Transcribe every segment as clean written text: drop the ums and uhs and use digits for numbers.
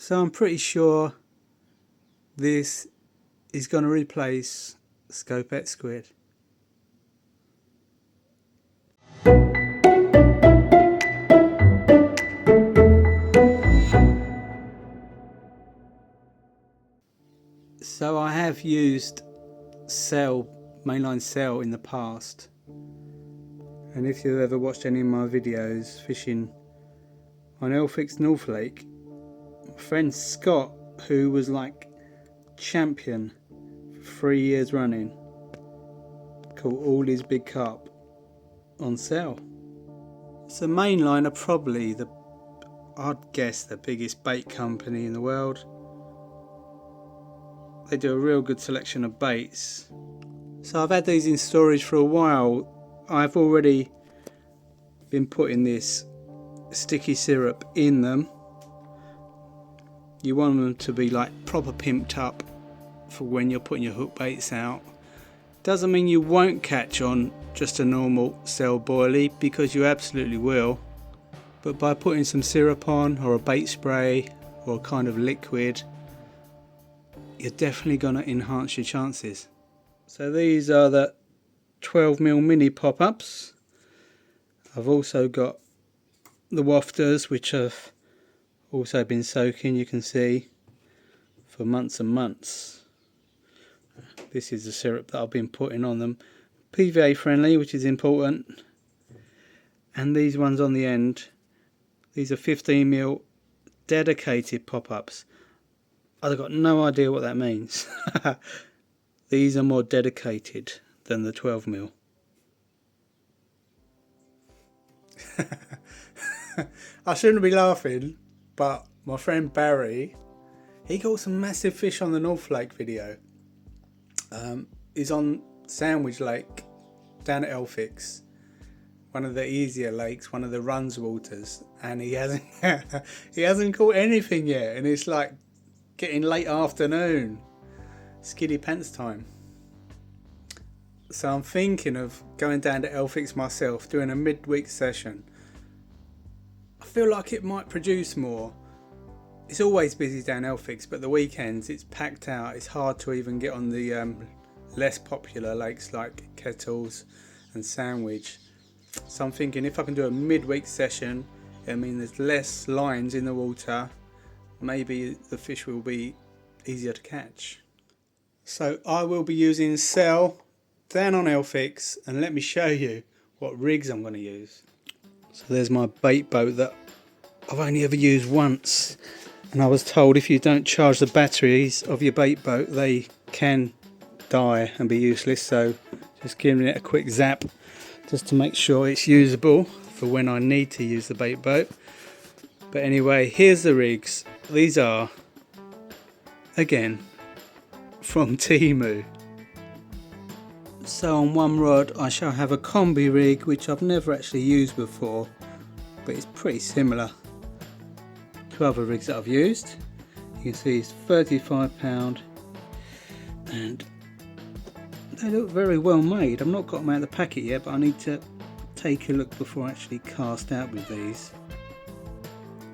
So I'm pretty sure this is going to replace Scopex Squid. So I have used mainline cell in the past, and if you've ever watched any of my videos fishing on Elphick's North Lake, my friend Scott, who was like champion for 3 years running, caught all his big carp on cell. So Mainline are probably I'd guess the biggest bait company in the world. They do a real good selection of baits. So I've had these in storage for a while. I've already been putting this sticky syrup in them. You want them to be like proper pimped up for when you're putting your hook baits out. Doesn't mean you won't catch on just a normal cell boilie, because you absolutely will. But by putting some syrup on, or a bait spray, or a kind of liquid, you're definitely going to enhance your chances. So these are the 12mm mini pop-ups. I've also got the wafters, which have also been soaking, you can see, for months and months. This is the syrup that I've been putting on them. PVA friendly, which is important. And these ones on the end, these are 15mm dedicated pop-ups. I've got no idea what that means. These are more dedicated than the 12mm. I shouldn't be laughing, but my friend Barry, he caught some massive fish on the North Lake video. He's on Sandwich Lake down at Elphick's, one of the easier lakes, one of the runs waters, and he hasn't caught anything yet, and it's like getting late afternoon, skiddy pants time. So I'm thinking of going down to Elphick's myself, doing a midweek session. I feel like it might produce more. It's always busy down Elphick's, but the weekends it's packed out. It's hard to even get on the less popular lakes like Kettles and Sandwich. So I'm thinking if I can do a midweek session, I mean there's less lines in the water, maybe the fish will be easier to catch. So I will be using cell down on Elphick's, and let me show you what rigs I'm going to use. So there's my bait boat that I've only ever used once, and I was told if you don't charge the batteries of your bait boat they can die and be useless, so just giving it a quick zap just to make sure it's usable for when I need to use the bait boat. But anyway, here's the rigs. These are, again, from Temu. So on one rod I shall have a combi rig, which I've never actually used before, but it's pretty similar to other rigs that I've used. You can see it's £35 and they look very well made. I've not got them out of the packet yet, but I need to take a look before I actually cast out with these.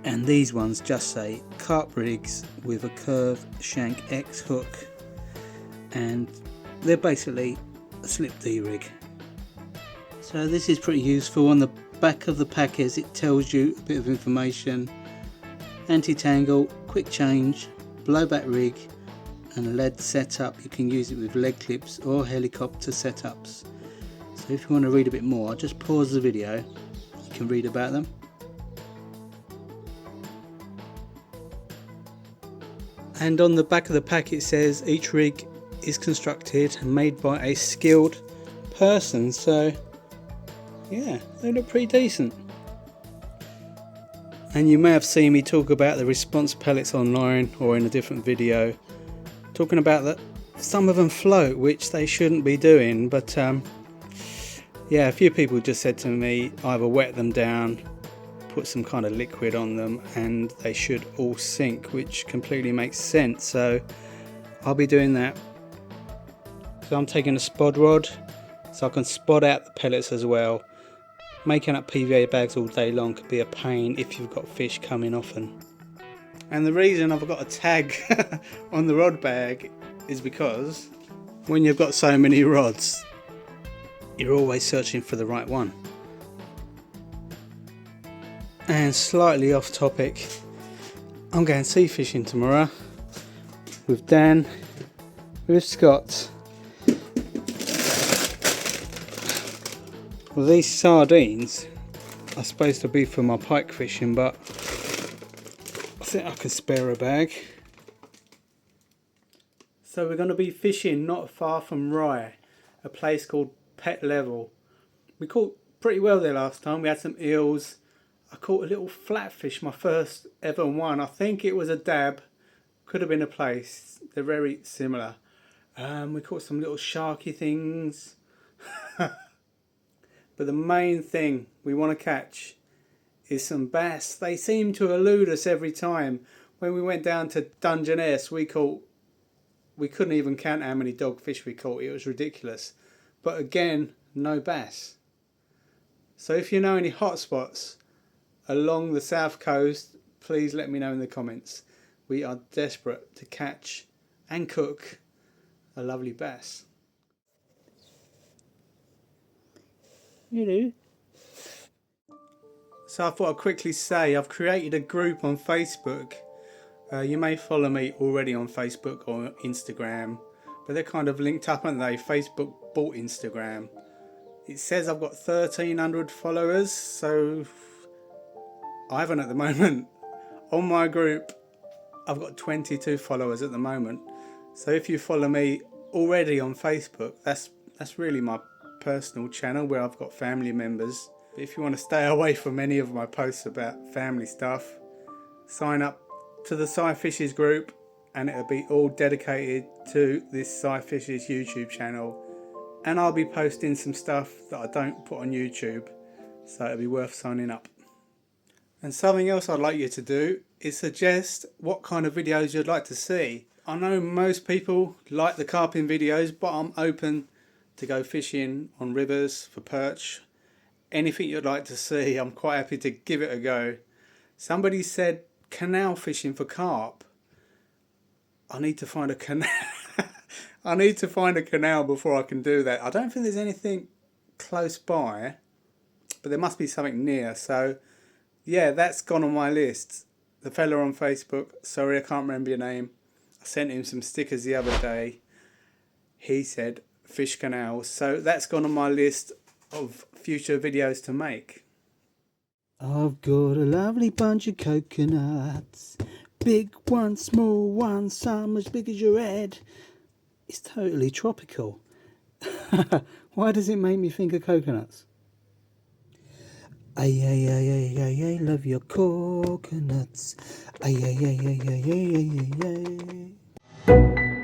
And these ones just say Carp rigs with a curved shank X hook, and they're basically a slip D rig. So this is pretty useful. On the back of the packets it tells you a bit of information: anti-tangle, quick change, blowback rig, and a lead setup. You can use it with leg clips or helicopter setups. So if you want to read a bit more, just pause the video, you can read about them. And on the back of the pack it says each rig is constructed and made by a skilled person. So yeah, they look pretty decent. And you may have seen me talk about the response pellets online or in a different video, talking about that some of them float, which they shouldn't be doing. But yeah, a few people just said to me either wet them down, put some kind of liquid on them, and they should all sink, which completely makes sense. So I'll be doing that. So I'm taking a spod rod so I can spod out the pellets as well. Making up PVA bags all day long could be a pain if you've got fish coming often. And the reason I've got a tag on the rod bag is because when you've got so many rods, you're always searching for the right one. And slightly off topic, I'm going sea fishing tomorrow with Dan, with Scott. Well, these sardines are supposed to be for my pike fishing, but I think I can spare a bag. So we're going to be fishing not far from Rye, a place called Pet Level. We caught pretty well there last time. We had some eels. I caught a little flatfish, my first ever one. I think it was a dab, could have been a place. They're very similar. We caught some little sharky things. But the main thing we want to catch is some bass. They seem to elude us every time. When we went down to Dungeness, we couldn't even count how many dogfish we caught. It was ridiculous. But again, no bass. So if you know any hot spots along the south coast, please let me know in the comments. We are desperate to catch and cook a lovely bass. Hello. So I thought I'd quickly say I've created a group on Facebook. You may follow me already on Facebook or Instagram, but they're kind of linked up, aren't they? Facebook bought Instagram. It says I've got 1,300 followers, so I haven't at the moment. On my group, I've got 22 followers at the moment. So if you follow me already on Facebook, that's really my personal channel where I've got family members. But if you want to stay away from any of my posts about family stuff, sign up to the Sci Fishes group and it'll be all dedicated to this Sci Fishes YouTube channel. And I'll be posting some stuff that I don't put on YouTube, so it'll be worth signing up. And something else I'd like you to do is suggest what kind of videos you'd like to see. I know most people like the carping videos, but I'm open to go fishing on rivers for perch. Anything you'd like to see, I'm quite happy to give it a go. Somebody said canal fishing for carp. I need to find a canal. I need to find a canal before I can do that. I don't think there's anything close by, but there must be something near. So yeah, that's gone on my list. The fella on Facebook, sorry I can't remember your name, I sent him some stickers the other day. He said fish canals, so that's gone on my list of future videos to make. I've got a lovely bunch of coconuts, big ones, small ones, some as big as your head. It's totally tropical. Why does it make me think of coconuts? Ay, ay, ay, ay, ay, ay, love your coconuts. Ay, ay, ay, ay, ay, ay, ay, ay, ay.